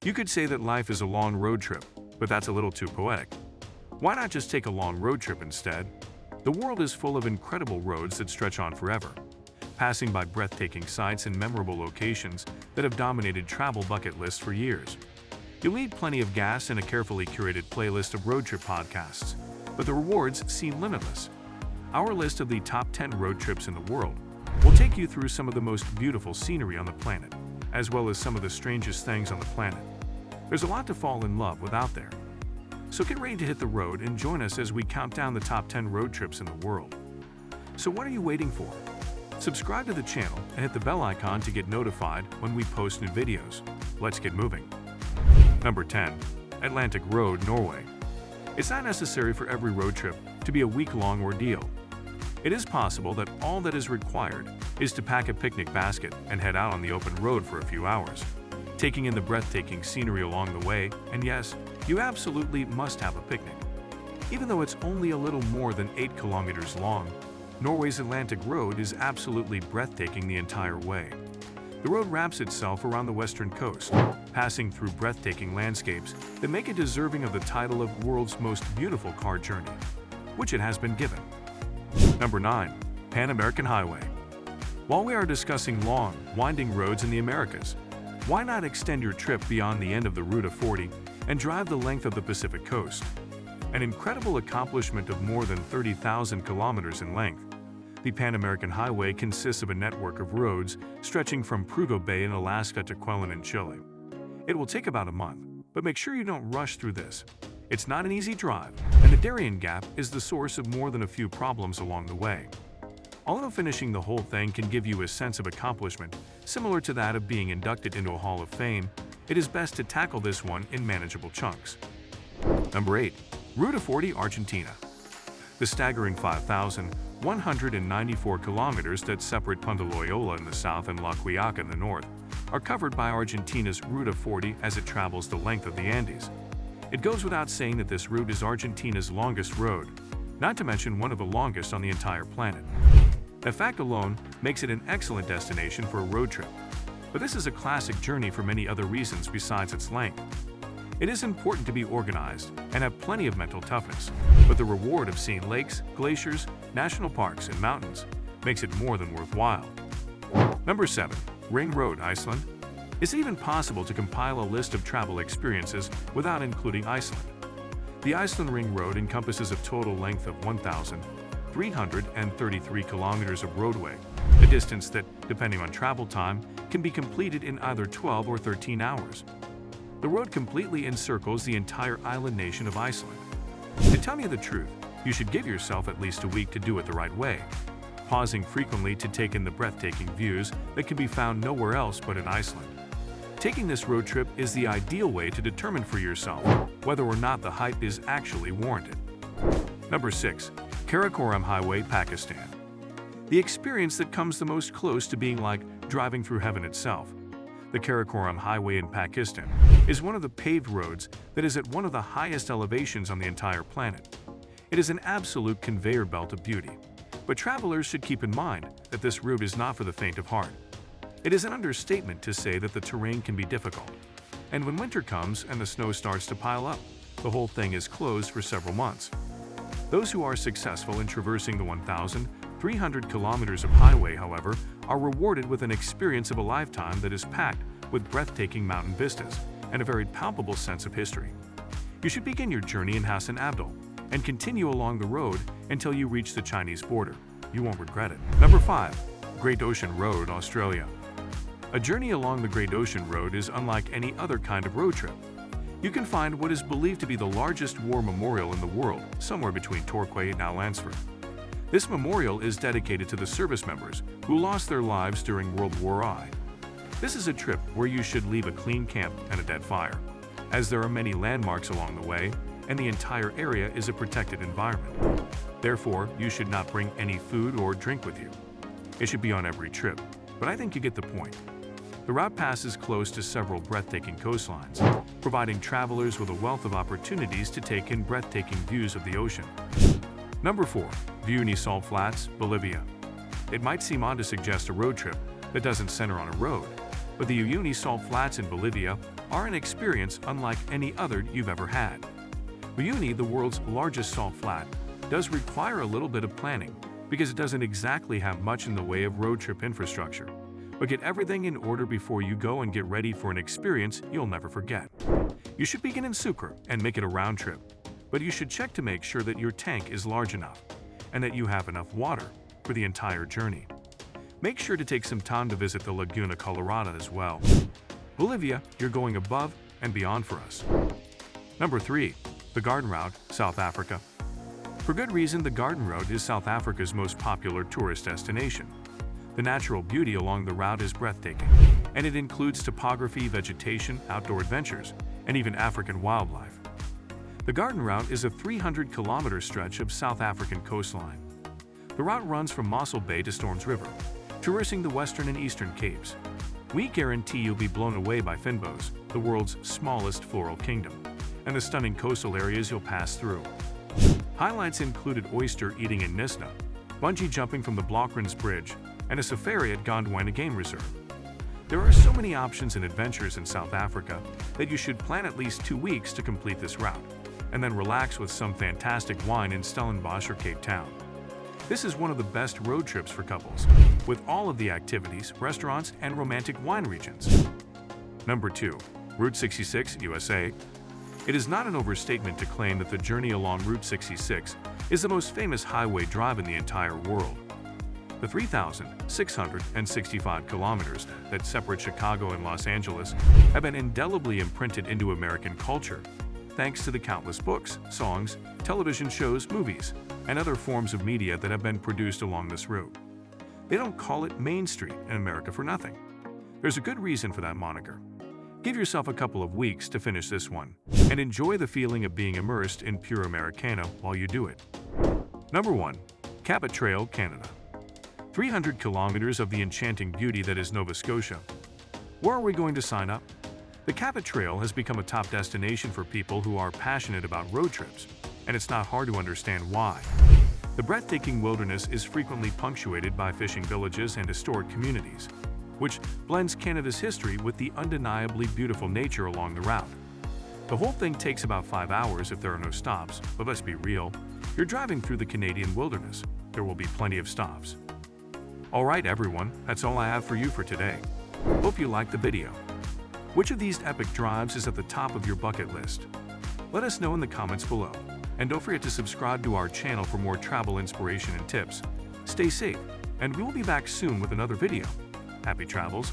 You could say that life is a long road trip, but that's a little too poetic. Why not just take a long road trip instead? The world is full of incredible roads that stretch on forever, passing by breathtaking sights and memorable locations that have dominated travel bucket lists for years. You'll need plenty of gas and a carefully curated playlist of road trip podcasts, but the rewards seem limitless. Our list of the top 10 road trips in the world will take you through some of the most beautiful scenery on the planet, as well as some of the strangest things on the planet. There's a lot to fall in love with out there. So get ready to hit the road and join us as we count down the top 10 road trips in the world. So what are you waiting for? Subscribe to the channel and hit the bell icon to get notified when we post new videos. Let's get moving. Number 10. Atlantic Road, Norway. It's not necessary for every road trip to be a week-long ordeal. It is possible that all that is required is to pack a picnic basket and head out on the open road for a few hours, taking in the breathtaking scenery along the way, and yes, you absolutely must have a picnic. Even though it's only a little more than 8 kilometers long, Norway's Atlantic Road is absolutely breathtaking the entire way. The road wraps itself around the western coast, passing through breathtaking landscapes that make it deserving of the title of World's Most Beautiful Car Journey, which it has been given. Number 9. Pan American Highway. While we are discussing long, winding roads in the Americas, why not extend your trip beyond the end of the Route of 40 and drive the length of the Pacific Coast? An incredible accomplishment of more than 30,000 kilometers in length, the Pan American Highway consists of a network of roads stretching from Prudhoe Bay in Alaska to Quellen in Chile. It will take about a month, but make sure you don't rush through this. It's not an easy drive, and the Darien Gap is the source of more than a few problems along the way. Although finishing the whole thing can give you a sense of accomplishment similar to that of being inducted into a Hall of Fame, it is best to tackle this one in manageable chunks. Number 8. Route of 40, Argentina. The staggering 5,194 kilometers that separate Punta Loyola in the south and La Quiaca in the north are covered by Argentina's Route of 40 as it travels the length of the Andes. It goes without saying that this route is Argentina's longest road, not to mention one of the longest on the entire planet. That fact alone makes it an excellent destination for a road trip, but this is a classic journey for many other reasons besides its length. It is important to be organized and have plenty of mental toughness, but the reward of seeing lakes, glaciers, national parks, and mountains makes it more than worthwhile. Number 7. Ring Road, Iceland. Is it even possible to compile a list of travel experiences without including Iceland? The Iceland Ring Road encompasses a total length of 1,333 kilometers of roadway, a distance that, depending on travel time, can be completed in either 12 or 13 hours. The road completely encircles the entire island nation of Iceland. To tell you the truth, you should give yourself at least a week to do it the right way, pausing frequently to take in the breathtaking views that can be found nowhere else but in Iceland. Taking this road trip is the ideal way to determine for yourself whether or not the hype is actually warranted. Number 6. Karakoram Highway, Pakistan. The experience that comes the most close to being like driving through heaven itself. The Karakoram Highway in Pakistan is one of the paved roads that is at one of the highest elevations on the entire planet. It is an absolute conveyor belt of beauty, but travelers should keep in mind that this route is not for the faint of heart. It is an understatement to say that the terrain can be difficult, and when winter comes and the snow starts to pile up, the whole thing is closed for several months. Those who are successful in traversing the 1,300 kilometers of highway, however, are rewarded with an experience of a lifetime that is packed with breathtaking mountain vistas and a very palpable sense of history. You should begin your journey in Hassan Abdul and continue along the road until you reach the Chinese border. You won't regret it. Number 5. Great Ocean Road, Australia. A journey along the Great Ocean Road is unlike any other kind of road trip. You can find what is believed to be the largest war memorial in the world somewhere between Torquay and Lansford. This memorial is dedicated to the service members who lost their lives during World War I. This is a trip where you should leave a clean camp and a dead fire, as there are many landmarks along the way and the entire area is a protected environment. Therefore, you should not bring any food or drink with you. It should be on every trip, but I think you get the point. The route passes close to several breathtaking coastlines, providing travelers with a wealth of opportunities to take in breathtaking views of the ocean. Number 4. Uyuni Salt Flats, Bolivia. It might seem odd to suggest a road trip that doesn't center on a road, but the Uyuni Salt Flats in Bolivia are an experience unlike any other you've ever had. Uyuni, the world's largest salt flat, does require a little bit of planning because it doesn't exactly have much in the way of road trip infrastructure. But get everything in order before you go and get ready for an experience you'll never forget. You should begin in Sucre and make it a round trip, but you should check to make sure that your tank is large enough and that you have enough water for the entire journey. Make sure to take some time to visit the Laguna Colorada as well. Bolivia, you're going above and beyond for us. Number 3. The Garden Route, South Africa. For good reason, the Garden Route is South Africa's most popular tourist destination. The natural beauty along the route is breathtaking, and it includes topography, vegetation, outdoor adventures, and even African wildlife. The Garden Route is a 300-kilometer stretch of South African coastline. The route runs from Mossel Bay to Storms River, traversing the western and eastern capes. We guarantee you'll be blown away by Fynbos, the world's smallest floral kingdom, and the stunning coastal areas you'll pass through. Highlights included oyster eating in Nisna, bungee jumping from the Blokrands Bridge, and a safari at Gondwana Game Reserve. There are so many options and adventures in South Africa that you should plan at least 2 weeks to complete this route, and then relax with some fantastic wine in Stellenbosch or Cape Town. This is one of the best road trips for couples, with all of the activities, restaurants, and romantic wine regions. Number 2. Route 66, USA. It is not an overstatement to claim that the journey along Route 66 is the most famous highway drive in the entire world. The 3,665 kilometers that separate Chicago and Los Angeles have been indelibly imprinted into American culture, thanks to the countless books, songs, television shows, movies, and other forms of media that have been produced along this route. They don't call it Main Street in America for nothing. There's a good reason for that moniker. Give yourself a couple of weeks to finish this one, and enjoy the feeling of being immersed in pure Americana while you do it. Number 1. Cabot Trail, Canada. 300 kilometers of the enchanting beauty that is Nova Scotia. Where are we going to sign up? The Cabot Trail has become a top destination for people who are passionate about road trips, and it's not hard to understand why. The breathtaking wilderness is frequently punctuated by fishing villages and historic communities, which blends Canada's history with the undeniably beautiful nature along the route. The whole thing takes about 5 hours if there are no stops, but let's be real, you're driving through the Canadian wilderness. There will be plenty of stops. Alright everyone, that's all I have for you for today. Hope you liked the video. Which of these epic drives is at the top of your bucket list? Let us know in the comments below. And don't forget to subscribe to our channel for more travel inspiration and tips. Stay safe, and we will be back soon with another video. Happy travels!